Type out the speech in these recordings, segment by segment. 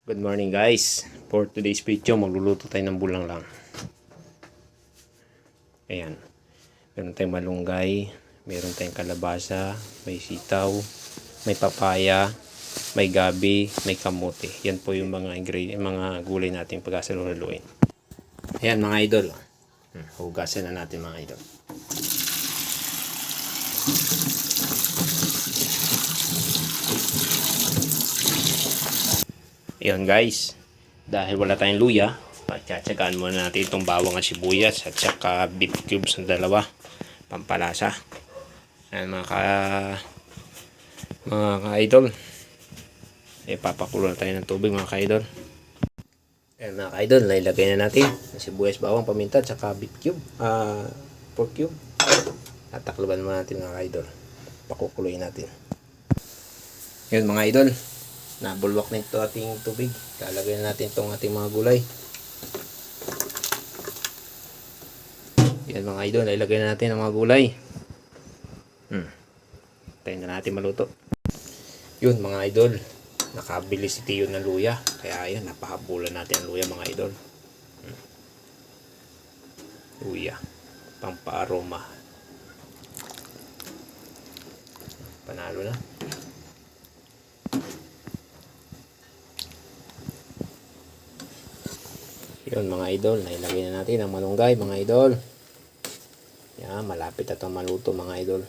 Good morning guys. For today's video, magluluto tayo ng bulang lang. Ayan. Meron tayong malunggay, meron tayong kalabasa, may sitaw, may papaya, may gabi, may kamote. Yan po yung mga ingredients, mga gulay natin pagkasaluhaluin. Ayan mga idol. Hugasan na natin mga idol. Ayan guys, dahil wala tayong luya, tsatsagaan muna natin itong bawang at sibuyas at saka beef cubes na dalawa, pampalasa. Ayan mga ka-idol, papakulo na tayo ng tubig mga ka-idol. Ayan mga ka-idol, nailagay na natin ang sibuyas, bawang, paminta at saka beef cube, pork cube. Tatakloban muna natin mga ka-idol, pakukuloyin natin. Ayan mga idol, nabulwak na ito ating tubig. Lalagay na natin itong ating mga gulay. Yan mga idol, ilagay na natin ang mga gulay. Tayo na natin maluto. Yun mga idol, nakabili si Tiyo ng luya. Kaya ayun, napahabulan natin ang luya mga idol. Luya, pampaaroma. Panalo na. Yun mga idol, nailagay na natin ang malunggay mga idol. Yan, malapit na itong maluto mga idol.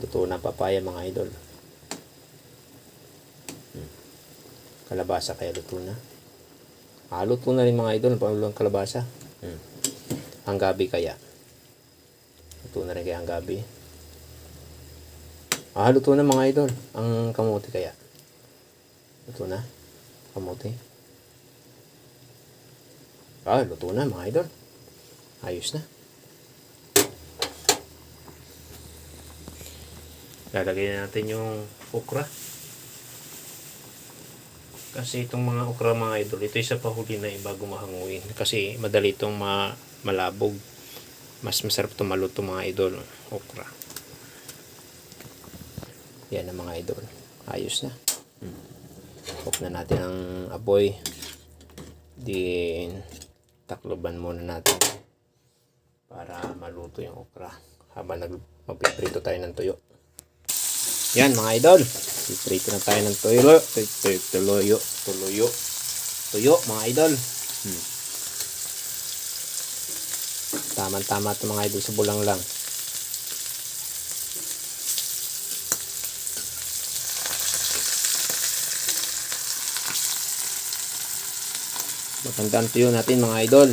Luto na papaya mga idol. Kalabasa kaya luto na. Luto na rin mga idol, ang kalabasa. Ang gabi kaya. Luto na rin kaya ang gabi. Luto na mga idol, ang kamote kaya. Luto na. Kamote. Luto na mga idol. Ayos na. Lalagay na natin yung okra. Kasi itong mga okra mga idol, ito isa pa huli na bago mahanguin. Kasi madali itong malabog. Mas masarap itong maluto mga idol. Okra. Yan ang mga idol. Ayos na. Off na natin ang apoy. Then takloban muna natin para maluto yung okra habang magpiprito tayo ng tuyo. Yan mga idol, piprito na tayo ng tuyo mga idol. Tama-tama ito mga idol sa bulang lang. Magandang tuyo natin mga idol.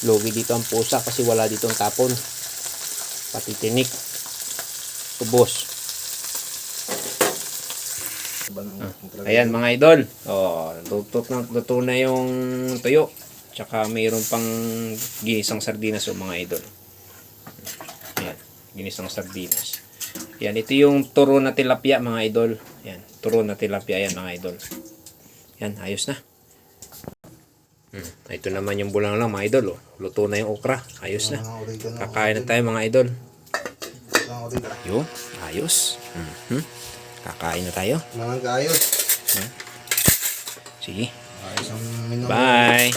Lugi dito ang pusa kasi wala dito ang tapon. Pati tinik. Ubos. Ayan mga idol. Luto na yung tuyo. Tsaka mayroon pang ginisang sardinas mga idol. Ayan, ginisang sardinas. Ayan, ito yung turo na tilapia mga idol. Ayan, turo na tilapia yan mga idol. Ayan, ayos na. Ito naman yung bulang lang mga idol. Luto na yung okra. Ayos na. Kakain na tayo mga idol. Yun. Ayos. Kakain na tayo. Mga kaayos. Sige. Ayos ang menu. Bye.